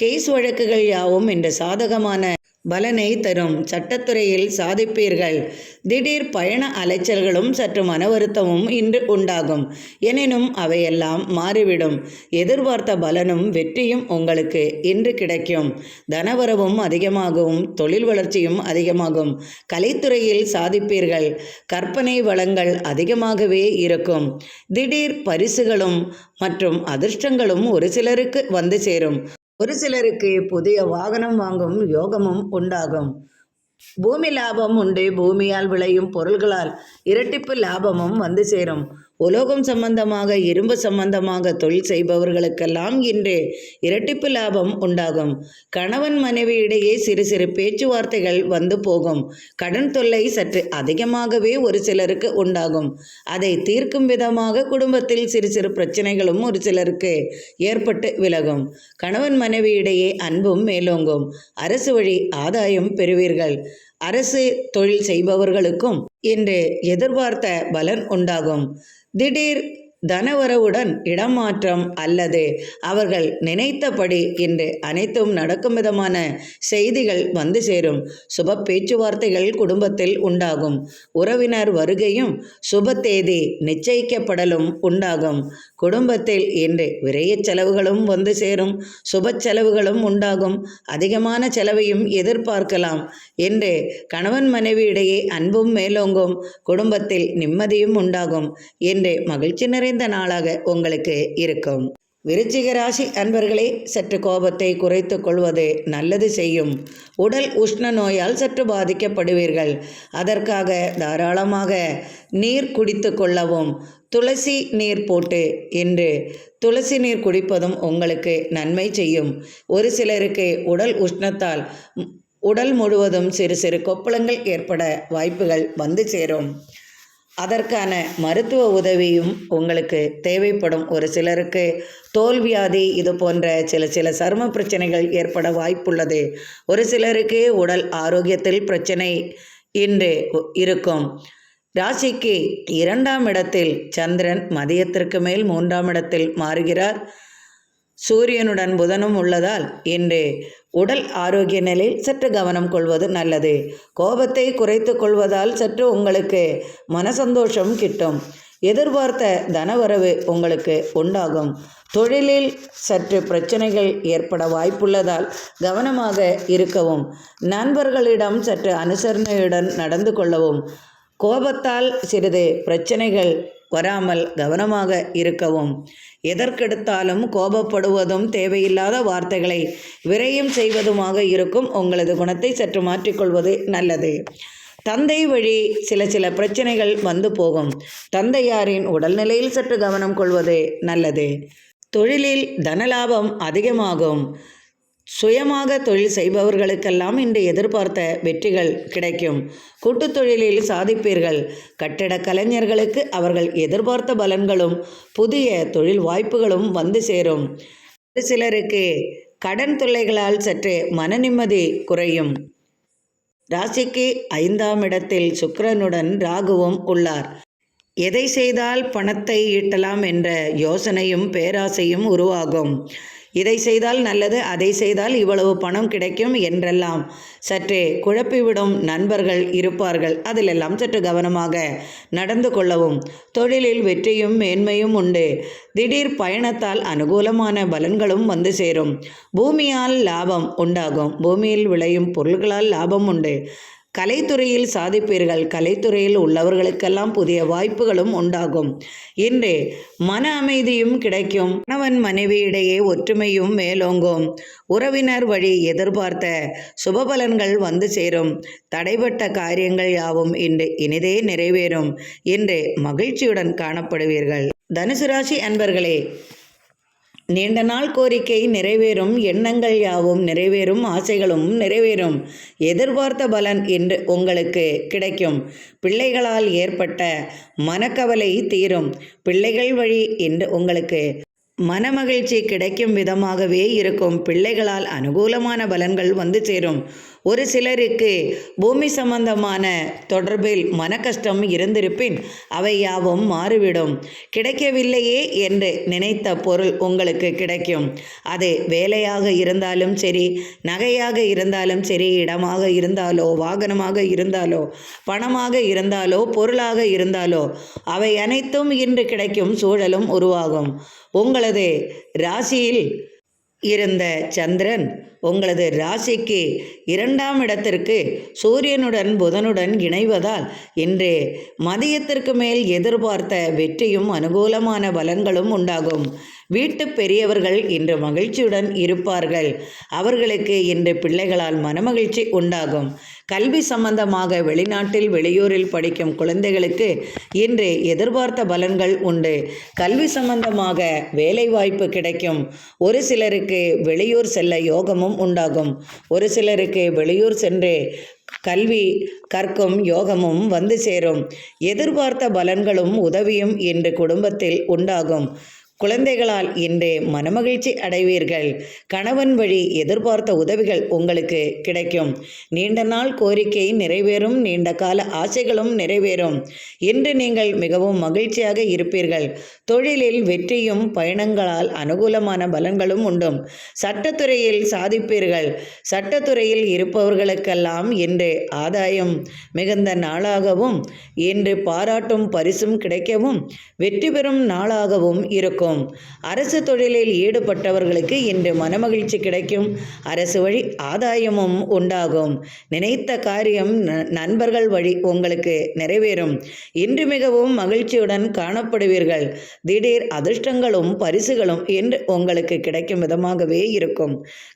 Speaker 1: கேஸ் வழக்குகள் யாவும் இன்று சாதகமான பலனை தரும். சட்டத்துறையில் சாதிப்பீர்கள். திடீர் பயண அலைச்சல்களும் சற்று மன வருத்தமும் இன்று உண்டாகும். எனினும் அவையெல்லாம் மாறிவிடும். எதிர்பார்த்த பலனும் வெற்றியும் உங்களுக்கு இன்று கிடைக்கும். தனவரவும் அதிகமாகவும் தொழில் வளர்ச்சியும் அதிகமாகும். கலைத்துறையில் சாதிப்பீர்கள். கற்பனை வளங்கள் அதிகமாகவே இருக்கும். திடீர் பரிசுகளும் மற்றும் அதிர்ஷ்டங்களும் ஒரு சிலருக்கு வந்து சேரும். ஒரு சிலருக்கு புதிய வாகனம் வாங்கும் யோகமும் உண்டாகும். பூமி லாபம் உண்டு. பூமியால் விளையும் பொருள்களால் இரட்டிப்பு லாபமும் வந்து சேரும். உலோகம் சம்பந்தமாக இரும்பு சம்பந்தமாக தொழில் செய்பவர்களுக்கெல்லாம் இன்று இரட்டிப்பு லாபம் உண்டாகும். கணவன் மனைவி இடையே சிறு சிறு பேச்சுவார்த்தைகள் வந்து போகும். கடன் தொல்லை சற்று அதிகமாகவே ஒரு சிலருக்கு உண்டாகும். அதை தீர்க்கும் விதமாக குடும்பத்தில் சிறு சிறு பிரச்சனைகளும் ஒரு சிலருக்கு ஏற்பட்டு விலகும். கணவன் மனைவி இடையே அன்பும் மேலோங்கும். அரசு வழி ஆதாயம் பெறுவீர்கள். அரசு தொழில் செய்பவர்களுக்கும் இன்று எதிர்பார்த்த பலன் உண்டாகும். திடீர் தனவரவுடன் இடமாற்றம் அல்லது அவர்கள் நினைத்தபடி இன்று அனைத்தும் நடக்கும் விதமான செய்திகள் வந்து சேரும். சுப பேச்சுவார்த்தைகள் குடும்பத்தில் உண்டாகும். உறவினர் வருகையும் சுப தேதி நிச்சயிக்கப்படலும் உண்டாகும். குடும்பத்தில் இன்று விரைய செலவுகளும் வந்து சேரும். சுப செலவுகளும் உண்டாகும். அதிகமான செலவையும் எதிர்பார்க்கலாம். என்று கணவன் மனைவி இடையே அன்பும் மேலோங்கும். குடும்பத்தில் நிம்மதியும் உண்டாகும். என்று மகிழ்ச்சி நிறைந்த நாளாக உங்களுக்கு இருக்கும். விருச்சிக ராசி அன்பர்களே, சற்று கோபத்தை குறைத்து கொள்வது நல்லது செய்யும். உடல் உஷ்ண நோயால் சற்று பாதிக்கப்படுவீர்கள். அதற்காக தாராளமாக நீர் குடித்து கொள்ளவும். துளசி நீர் போட்டு இன்று துளசி நீர் குடிப்பதும் உங்களுக்கு நன்மை செய்யும். ஒரு சிலருக்கு உடல் உஷ்ணத்தால் உடல் முழுவதும் சிறு சிறு கொப்பளங்கள் ஏற்பட வாய்ப்புகள் வந்து சேரும். அதற்கான மருத்துவ உதவியும் உங்களுக்கு தேவைப்படும். ஒரு சிலருக்கு தோல்வியாதி இது போன்ற சில சரும பிரச்சனைகள் ஏற்பட வாய்ப்புள்ளது. ஒரு சிலருக்கு உடல் ஆரோக்கியத்தில் பிரச்சனை இன்று இருக்கும். ராசிக்கு 2ஆம் இடத்தில் சந்திரன் மதியத்திற்கு மேல் 3ஆம் இடத்தில் மாறுகிறார். சூரியனுடன் புதனும் உள்ளதால் இன்று உடல் ஆரோக்கிய நிலையில் சற்று கவனம் கொள்வது நல்லது. கோபத்தை குறைத்து கொள்வதால் சற்று உங்களுக்கு மனசந்தோஷம் கிட்டும். எதிர்பார்த்த தனவரவு உங்களுக்கு உண்டாகும். தொழிலில் சற்று பிரச்சனைகள் ஏற்பட வாய்ப்புள்ளதால் கவனமாக இருக்கவும். நண்பர்களிடம் சற்று அனுசரணையுடன் நடந்து கொள்ளவும். கோபத்தால் சிறிது பிரச்சனைகள் வராமல் கவனமாக இருக்கவும். எதற்கெடுத்தாலும் கோபப்படுவதும் தேவையில்லாத வார்த்தைகளை விரயம் செய்வதுமாக இருக்கும் உங்களது குணத்தை சற்று மாற்றிக்கொள்வது நல்லது. தந்தை வழி சில பிரச்சனைகள் வந்து போகும். தந்தையாரின் உடல்நிலையில் சற்று கவனம் கொள்வது நல்லது. தொழிலில் தனலாபம் அதிகமாகும். சுயமாக தொழில் செய்பவர்களுக்கெல்லாம் இன்று எதிர்பார்த்த வெற்றிகள் கிடைக்கும். கூட்டுத் தொழிலில் சாதிப்பீர்கள். கட்டட கலைஞர்களுக்கு அவர்கள் எதிர்பார்த்த பலன்களும் புதிய தொழில் வாய்ப்புகளும் வந்து சேரும். ஒரு சிலருக்கு கடன் தொல்லைகளால் சற்று மன நிம்மதி குறையும். ராசிக்கு 5ஆம் இடத்தில் சுக்கிரனுடன் ராகுவும் உள்ளார். எதை செய்தால் பணத்தை ஈட்டலாம் என்ற யோசனையும் பேராசையும் உருவாகும். இதை செய்தால் நல்லது, அதை செய்தால் இவ்வளவு பணம் கிடைக்கும் என்றெல்லாம் சற்றே குழப்பிவிடும் நண்பர்கள் இருப்பார்கள். அதிலெல்லாம் சற்று கவனமாக நடந்து கொள்ளவும். தொழிலில் வெற்றியும் மேன்மையும் உண்டு. திடீர் பயணத்தால் அனுகூலமான பலன்களும் வந்து சேரும். பூமியால் லாபம் உண்டாகும். பூமியில் விளையும் பொருள்களால் லாபம் உண்டு. கலைத்துறையில் சாதிப்பீர்கள். கலைத்துறையில் உள்ளவர்களுக்கெல்லாம் புதிய வாய்ப்புகளும் உண்டாகும். இன்று மன அமைதியும் கிடைக்கும். கணவன் மனைவியிடையே ஒற்றுமையும் மேலோங்கும். உறவினர் வழி எதிர்பார்த்த சுபபலன்கள் வந்து சேரும். தடைபட்ட காரியங்கள் யாவும் இன்று இனிதே நிறைவேறும். இன்று மகிழ்ச்சியுடன் காணப்படுவீர்கள். தனுசு ராசி அன்பர்களே, நீண்ட நாள் கோரிக்கை நிறைவேறும். எண்ணங்கள் யாவும் நிறைவேறும். ஆசைகளும் நிறைவேறும். எதிர்பார்த்த பலன் இன்று உங்களுக்கு கிடைக்கும். பிள்ளைகளால் ஏற்பட்ட மனக்கவலை தீரும். பிள்ளைகள் வழி இன்று உங்களுக்கு மனமகிழ்ச்சி கிடைக்கும் விதமாகவே இருக்கும். பிள்ளைகளால் அனுகூலமான பலன்கள் வந்து சேரும். ஒரு சிலருக்கு பூமி சம்பந்தமான தொடர்பில் மன கஷ்டம் இருந்திருப்பின் அவை யாவும் மாறிவிடும். கிடைக்கவில்லையே என்று நினைத்த பொருள் உங்களுக்கு கிடைக்கும். அது வேலையாக இருந்தாலும் சரி, நகையாக இருந்தாலும் சரி, இடமாக இருந்தாலோ, வாகனமாக இருந்தாலோ, பணமாக இருந்தாலோ, பொருளாக இருந்தாலோ, அவை அனைத்தும் இன்று கிடைக்கும் சூழலும் உருவாகும். உங்களது ராசியில் இருந்த சந்திரன் உங்களது ராசிக்கு 2ஆம் இடத்திற்கு சூரியனுடன் புதனுடன் இணைவதால் இன்று மதியத்திற்கு மேல் எதிர்பார்த்த வெற்றியும் அனுகூலமான பலன்களும் உண்டாகும். வீட்டு பெரியவர்கள் இன்று மகிழ்ச்சியுடன் இருப்பார்கள். அவர்களுக்கு இன்று பிள்ளைகளால் மனமகிழ்ச்சி உண்டாகும். கல்வி சம்பந்தமாக வெளிநாட்டில் வெளியூரில் படிக்கும் குழந்தைகளுக்கு இன்று எதிர்பார்த்த பலன்கள் உண்டு. கல்வி சம்பந்தமாக வேலைவாய்ப்பு கிடைக்கும். ஒரு சிலருக்கு வெளியூர் செல்ல யோகமும் உண்டாகும். ஒரு சிலருக்கு வெளியூர் சென்று கல்வி கற்கும் யோகமும் வந்து சேரும். எதிர்பார்த்த பலன்களும் உதவியும் இன்று குடும்பத்தில் உண்டாகும். குழந்தைகளால் இன்றே மனமகிழ்ச்சி அடைவீர்கள். கணவன் வழி எதிர்பார்த்த உதவிகள் உங்களுக்கு கிடைக்கும். நீண்ட நாள் கோரிக்கை நிறைவேறும். நீண்ட கால ஆசைகளும் நிறைவேறும். இன்று நீங்கள் மிகவும் மகிழ்ச்சியாக இருப்பீர்கள். தொழிலில் வெற்றியும் பயணங்களால் அனுகூலமான பலன்களும் உண்டும். சட்டத்துறையில் சாதிப்பீர்கள். சட்டத்துறையில் இருப்பவர்களுக்கெல்லாம் இன்று ஆதாயம் மிகுந்த நாளாகவும் இன்று பாராட்டும் பரிசும் கிடைக்கவும் வெற்றி பெறும் நாளாகவும் இருக்கும். அரசு தொழிலில் ஈடுபட்டவர்களுக்கு இன்று மனமகிழ்ச்சி கிடைக்கும். அரசு வழி ஆதாயமும் உண்டாகும். நினைத்த காரியம் நண்பர்கள் வழி உங்களுக்கு நிறைவேறும். இன்று மிகவும் மகிழ்ச்சியுடன் காணப்படுவீர்கள். திடீர் அதிர்ஷ்டங்களும் பரிசுகளும் இன்று உங்களுக்கு கிடைக்கும் விதமாகவே இருக்கும்.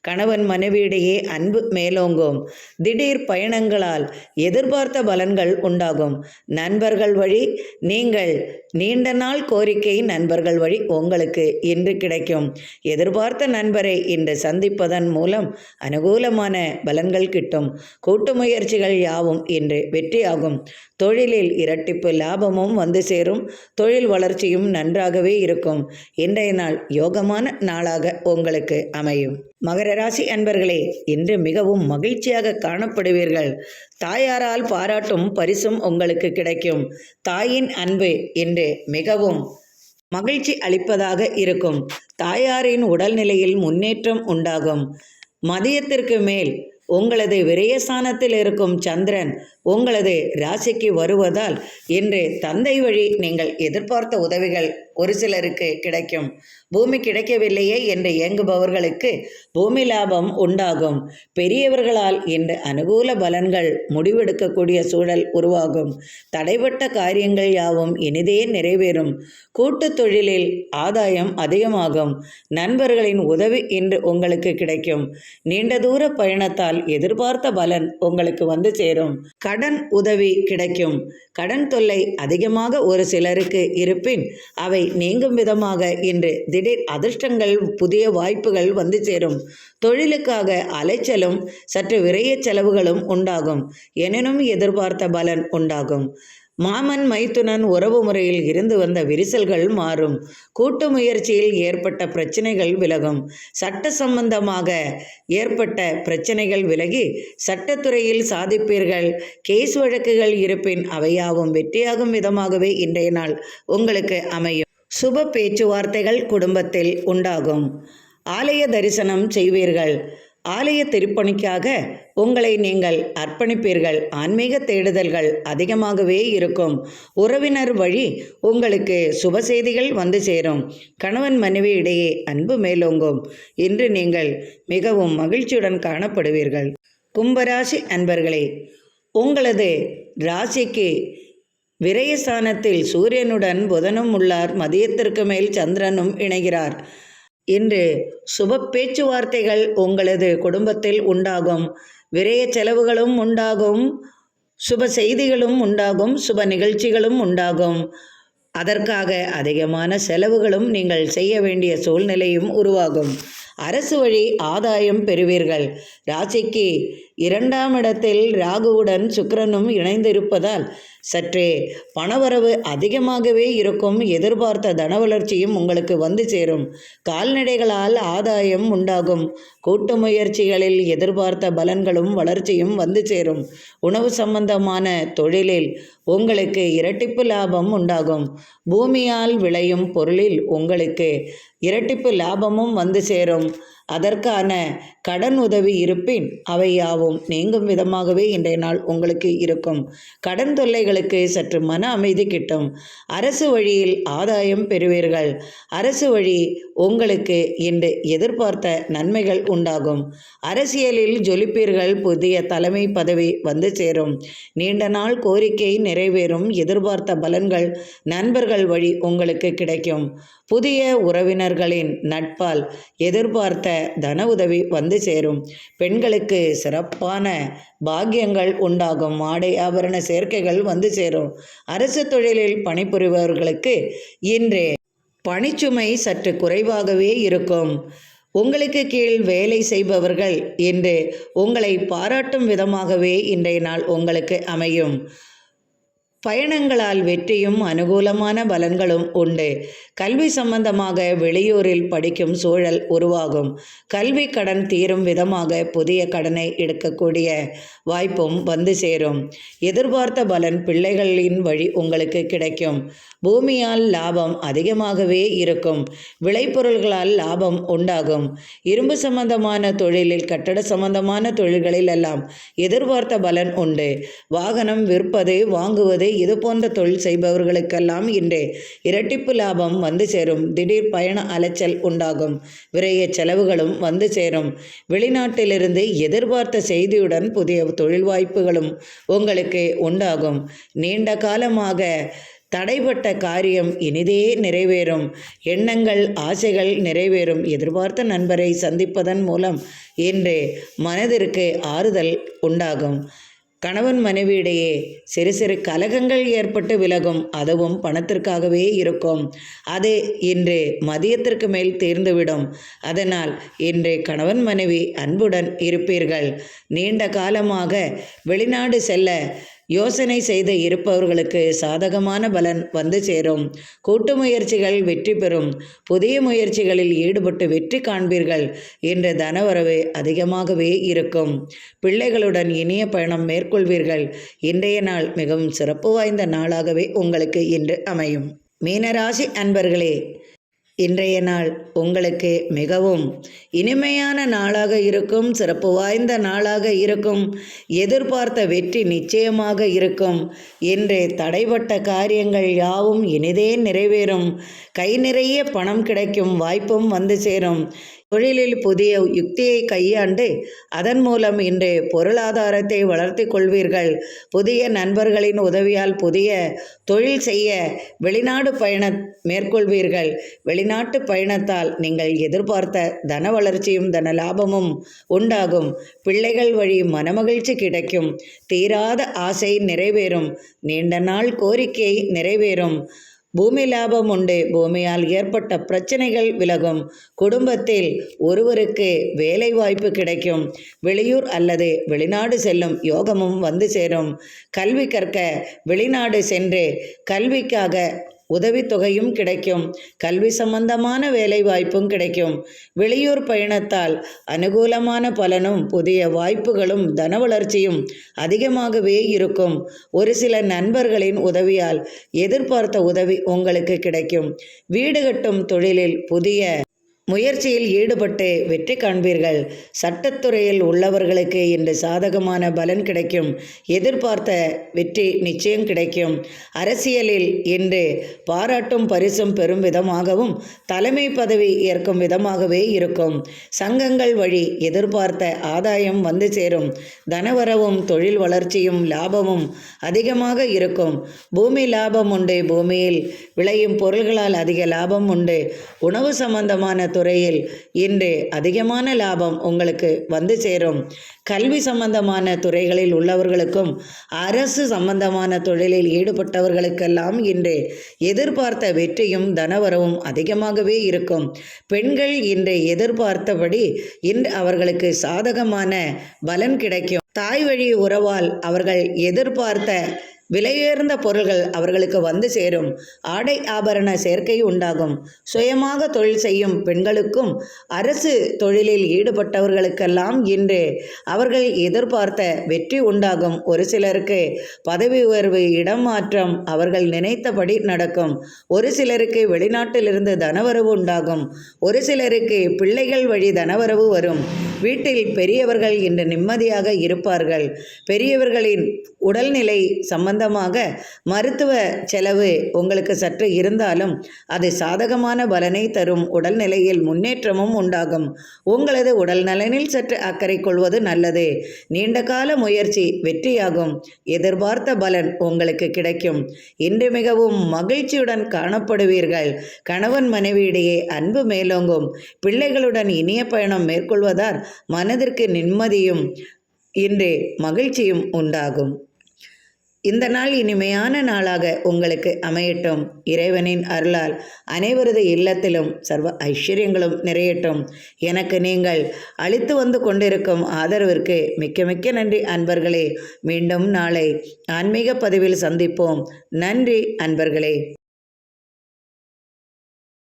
Speaker 1: கணவன் மனைவியிடையே அன்பு மேலோங்கும். திடீர் பயணங்களால் எதிர்பார்த்த பலன்கள் உண்டாகும். நண்பர்கள் வழி நீங்கள் நீண்ட நாள் கோரிக்கை நண்பர்கள் வழி உங்களுக்கு இன்று கிடைக்கும். எதிர்பார்த்த நண்பரை இன்று சந்திப்பதன் மூலம் அனுகூலமான பலன்கள் கிட்டும். கூட்டு முயற்சிகள் யாவும் இன்று வெற்றியாகும். தொழிலில் இரட்டிப்பு லாபமும் வந்து சேரும். தொழில் வளர்ச்சியும் நன்றாகவே இருக்கும். இன்றைய நாள் யோகமான நாளாக உங்களுக்கு அமையும். மகர ராசி அன்பர்களே, இன்று மிகவும் மகிழ்ச்சியாக காணப்படுவீர்கள். தாயாரால் பாராட்டும் பரிசும் உங்களுக்கு கிடைக்கும். தாயின் அன்பு இன்று மிகவும் மகிழ்ச்சி அளிப்பதாக இருக்கும். தாயாரின் உடல்நிலையில் முன்னேற்றம் உண்டாகும். மதியத்திற்கு மேல் உங்களது விரயஸ்தானத்தில் இருக்கும் சந்திரன் உங்களது ராசிக்கு வருவதால் இன்று தந்தை வழி நீங்கள் எதிர்பார்த்த உதவிகள் ஒரு சிலருக்கு கிடைக்கும். பூமி கிடைக்கவில்லையே என்று இயங்குபவர்களுக்கு பூமி லாபம் உண்டாகும். பெரியவர்களால் இன்று அனுகூல பலன்கள் முடிவெடுக்கக்கூடிய சூழல் உருவாகும். தடைப்பட்ட காரியங்கள் யாவும் இனிதே நிறைவேறும். கூட்டு தொழிலில் ஆதாயம் அதிகமாகும். நண்பர்களின் உதவி இன்று உங்களுக்கு கிடைக்கும். நீண்ட தூர பயணத்தால் எதிர்பார்த்த பலன் உங்களுக்கு வந்து சேரும். கடன் உதவி கிடைக்கும். கடன் தொல்லை அதிகமாக ஒரு சிலருக்கு இருப்பின் அவை நீங்கும் விதமாக இன்று திடீர் அதிர்ஷ்டங்கள், புதிய வாய்ப்புகள் வந்து சேரும். தொழிலுக்காக அலைச்சலும் சற்று விரைய செலவுகளும் உண்டாகும். எனினும் எதிர்பார்த்த பலன் உண்டாகும். மாமன் மைத்துனன் உறவு முறையில் இருந்து வந்த விரிசல்கள் மாறும். கூட்டு முயற்சியில் ஏற்பட்ட பிரச்சனைகள் விலகும். சட்ட சம்பந்தமாக ஏற்பட்ட பிரச்சனைகள் விலகி சட்டத்துறையில் சாதிப்பீர்கள். கேஸ் வழக்குகள் இருப்பின் அவையாவும் வெற்றியாகும் விதமாகவே இன்றைய நாள் உங்களுக்கு அமையும். சுப பேச்சுவார்த்தைகள் குடும்பத்தில் உண்டாகும். ஆலய தரிசனம் செய்வீர்கள். ஆலய திருப்பணிக்காக உங்களை நீங்கள் அர்ப்பணிப்பீர்கள். ஆன்மீக தேடுதல்கள் அதிகமாகவே இருக்கும். உறவினர் வழி உங்களுக்கு சுப செய்திகள் வந்து சேரும். கணவன் மனைவி இடையே அன்பு மேலோங்கும். இன்று நீங்கள் மிகவும் மகிழ்ச்சியுடன் காணப்படுவீர்கள். கும்பராசி அன்பர்களே, உங்களது ராசிக்கு விரயஸ்தானத்தில் சூரியனுடன் புதனும் உள்ளார். மதியத்திற்கு மேல் சந்திரனும் இணைகிறார். இன்று சுப பேச்சுவார்த்தைகள் உங்களது குடும்பத்தில் உண்டாகும். விரய செலவுகளும் உண்டாகும். சுப செய்திகளும் உண்டாகும். சுப நிகழ்ச்சிகளும் உண்டாகும். அதற்காக அதிகமான செலவுகளும் நீங்கள் செய்ய வேண்டிய சூழ்நிலையும் உருவாகும். அரசு வழி ஆதாயம் பெறுவீர்கள். ராசிக்கு 2ஆம் இடத்தில் ராகுவுடன் சுக்கிரனும் இணைந்திருப்பதால் சற்றே பணவரவு அதிகமாகவே இருக்கும். எதிர்பார்த்த தன வளர்ச்சியும் உங்களுக்கு வந்து சேரும். கால்நடைகளால் ஆதாயம் உண்டாகும். கூட்டு முயற்சிகளில் எதிர்பார்த்த பலன்களும் வளர்ச்சியும் வந்து சேரும். உணவு சம்பந்தமான தொழிலில் உங்களுக்கு இரட்டிப்பு லாபம் உண்டாகும். பூமியால் விளையும் பொருளில் உங்களுக்கு இரட்டிப்பு லாபமும் வந்து சேரும். அதற்கான கடன் உதவி இருப்பின் அவை யாவும் நீங்கும் விதமாகவே இன்றைய நாள் உங்களுக்கு இருக்கும். கடன் தொல்லைகளுக்கு சற்று மன அமைதி கிட்டும். அரசு வழியில் ஆதாயம் பெறுவீர்கள். அரசு வழி உங்களுக்கு இன்று எதிர்பார்த்த நன்மைகள் உண்டாகும். அரசியலில் ஜொலிப்பீர்கள். புதிய தலைமை பதவி வந்து சேரும். நீண்ட நாள் கோரிக்கை நிறைவேறும். எதிர்பார்த்த பலன்கள் நண்பர்கள் வழி உங்களுக்கு கிடைக்கும். புதிய உறவினர்களின் நட்பால் எதிர்பார்த்த தன உதவி வந்து சேரும். பெண்களுக்கு சிறப்பான பாக்கியங்கள் உண்டாகும். ஆடை ஆபரண சேர்க்கைகள் வந்து சேரும். அரசு தொழிலில் பணிபுரிபவர்களுக்கு இன்று பணிச்சுமை சற்று குறைவாகவே இருக்கும். உங்களுக்கு கீழ் வேலை செய்பவர்கள் இன்று உங்களை பாராட்டும் விதமாகவே இன்றைய நாள் உங்களுக்கு அமையும். பயணங்களால் வெற்றியும் அனுகூலமான பலன்களும் உண்டு. கல்வி சம்பந்தமாக வெளியூரில் படிக்கும் சூழல் உருவாகும். கல்வி கடன் தீரும் விதமாக புதிய கடனை எடுக்கக்கூடிய வாய்ப்பும் வந்து சேரும். எதிர்பார்த்த பலன் பிள்ளைகளின் வழி உங்களுக்கு கிடைக்கும். பூமியால் லாபம் அதிகமாகவே இருக்கும். விளைபொருள்களால் லாபம் உண்டாகும். இரும்பு சம்பந்தமான தொழிலில், கட்டட சம்பந்தமான தொழில்களில் எல்லாம் எதிர்பார்த்த பலன் உண்டு. வாகனம் விற்பது, வாங்குவது இது போன்ற தொழில் செய்பவர்களுக்கெல்லாம் இன்று இரட்டிப்பு லாபம் வந்து சேரும். திடீர் பயண அலைச்சல் உண்டாகும். விரைய செலவுகளும் வந்து சேரும். வெளிநாட்டிலிருந்து எதிர்பார்த்த செய்தியுடன் புதிய தொழில் வாய்ப்புகளும் உங்களுக்கு உண்டாகும். நீண்ட காலமாக தடைப்பட்ட காரியம் இனிதே நிறைவேறும். எண்ணங்கள், ஆசைகள் நிறைவேறும். எதிர்பார்த்த நண்பரை சந்திப்பதன் மூலம் இன்று மனதிற்கு ஆறுதல் உண்டாகும். கணவன் மனைவியிடையே சிறு சிறு கலகங்கள் ஏற்பட்டு விலகும். அதுவும் பணத்திற்காகவே இருக்கும். அது இன்று மதியத்திற்கு மேல் தீர்ந்துவிடும். அதனால் இன்று கணவன் மனைவி அன்புடன் இருப்பீர்கள். நீண்ட காலமாக வெளிநாடு செல்ல யோசனை செய்து இருப்பவர்களுக்கு சாதகமான பலன் வந்து சேரும். கூட்டு முயற்சிகள் வெற்றி பெறும். புதிய முயற்சிகளில் ஈடுபட்டு வெற்றி காண்பீர்கள். இன்று தனவரவு அதிகமாகவே இருக்கும். பிள்ளைகளுடன் இனிய பயணம் மேற்கொள்வீர்கள். இன்றைய நாள் மிகவும் சிறப்பு வாய்ந்த நாளாகவே உங்களுக்கு இன்று அமையும். மீனராசி அன்பர்களே, இன்றைய நாள் உங்களுக்கு மிகவும் இனிமையான நாளாக இருக்கும், சிறப்பு வாய்ந்த நாளாக இருக்கும். எதிர்பார்த்த வெற்றி நிச்சயமாக இருக்கும். இன்று தடைப்பட்ட காரியங்கள் யாவும் இனிதே நிறைவேறும். கை நிறைய பணம் கிடைக்கும் வாய்ப்பும் வந்து சேரும். தொழிலில் புதிய யுக்தியை கையாண்டு அதன் மூலம் இன்று பொருளாதாரத்தை வளர்த்தி கொள்வீர்கள். புதிய நண்பர்களின் உதவியால் புதிய தொழில் செய்ய வெளிநாடு பயணம் மேற்கொள்வீர்கள். வெளிநாட்டு பயணத்தால் நீங்கள் எதிர்பார்த்த தன வளர்ச்சியும் தன லாபமும் உண்டாகும். பிள்ளைகள் வழி மனமகிழ்ச்சி கிடைக்கும். தீராத ஆசை நிறைவேறும். நீண்ட நாள் கோரிக்கை நிறைவேறும். பூமி லாபம் உண்டு. பூமியால் ஏற்பட்ட பிரச்சனைகள் விலகும். குடும்பத்தில் ஒருவருக்கு வேலை வாய்ப்பு கிடைக்கும். வெளியூர் அல்லது வெளிநாடு செல்லும் யோகமும் வந்து சேரும். கல்வி கற்க வெளிநாடு சென்று கல்விக்காக உதவித்தொகையும் கிடைக்கும். கல்வி சம்பந்தமான வேலை வாய்ப்பும் கிடைக்கும். வெளியூர் பயணத்தால் அனுகூலமான பலனும் புதிய வாய்ப்புகளும் தன வளர்ச்சியும் அதிகமாகவே இருக்கும். ஒரு சில நண்பர்களின் உதவியால் எதிர்பார்த்த உதவி உங்களுக்கு கிடைக்கும். வீடு கட்டும் தொழிலில் புதிய முயற்சியில் ஈடுபட்டு வெற்றி காண்பீர்கள். சட்டத்துறையில் உள்ளவர்களுக்கு இன்று சாதகமான பலன் கிடைக்கும். எதிர்பார்த்த வெற்றி நிச்சயம் கிடைக்கும். அரசியலில் இன்று பாராட்டும் பரிசும் பெறும் விதமாகவும் தலைமை பதவி ஏற்கும் விதமாகவே இருக்கும். சங்கங்கள் வழி எதிர்பார்த்த ஆதாயம் வந்து சேரும். தனவரவும் தொழில் வளர்ச்சியும் லாபமும் அதிகமாக இருக்கும். பூமி லாபம் உண்டு. பூமியில் விளையும் பொருள்களால் அதிக லாபம் உண்டு. உணவு சம்பந்தமான துறையில் இன்று அதிகமான லாபம் உங்களுக்கு வந்து சேரும். கல்வி சம்பந்தமான துறைகளில் உள்ளவர்களுக்கும் அரசு சம்பந்தமான தொழிலில் ஈடுபட்டவர்களுக்கெல்லாம் இன்று எதிர்பார்த்த வெற்றியும் தனவரவும் அதிகமாகவே இருக்கும். பெண்கள் இன்று எதிர்பார்த்தபடி இன்று அவர்களுக்கு சாதகமான பலன் கிடைக்கும். தாய் வழி உறவால் அவர்கள் எதிர்பார்த்த விலையுயர்ந்த பொருள்கள் அவர்களுக்கு வந்து சேரும். ஆடை ஆபரண சேர்க்கை உண்டாகும். சுயமாக தொழில் செய்யும் பெண்களுக்கும் அரசு தொழிலில் ஈடுபட்டவர்களுக்கெல்லாம் இன்று அவர்கள் எதிர்பார்த்த வெற்றி உண்டாகும். ஒரு சிலருக்கு பதவி உயர்வு, இடம் மாற்றம் அவர்கள் நினைத்தபடி நடக்கும். ஒரு சிலருக்கு வெளிநாட்டிலிருந்து தனவரவு உண்டாகும். ஒரு சிலருக்கு பிள்ளைகள் வழி தனவரவு வரும். வீட்டில் பெரியவர்கள் இன்று நிம்மதியாக இருப்பார்கள். பெரியவர்களின் உடல்நிலை சம்பந்தமாக மருத்துவ செலவு உங்களுக்கு சற்று இருந்தாலும் அது சாதகமான பலனை தரும். உடல்நிலையில் முன்னேற்றமும் உண்டாகும். உங்களது உடல் நலனில் சற்று அக்கறை கொள்வது நல்லது. நீண்ட கால முயற்சி வெற்றியாகும். எதிர்பார்த்த பலன் உங்களுக்கு கிடைக்கும். இன்று மிகவும் மகிழ்ச்சியுடன் காணப்படுவீர்கள். கணவன் மனைவியிடையே அன்பு மேலோங்கும். பிள்ளைகளுடன் இனிய பயணம் மேற்கொள்வதால் மனதிற்கு நிம்மதியும் இன்று மகிழ்ச்சியும் உண்டாகும். இந்த நாள் இனிமையான நாளாக உங்களுக்கு அமையட்டும். இறைவனின் அருளால் அனைவரது இல்லத்திலும் சர்வ ஐஸ்வர்யங்களும் நிறையட்டும். எனக்கு நீங்கள் அளித்து வந்து கொண்டிருக்கும் ஆதரவிற்கு மிக்க மிக்க நன்றி அன்பர்களே. மீண்டும் நாளை ஆன்மீக பதிவில் சந்திப்போம். நன்றி அன்பர்களே.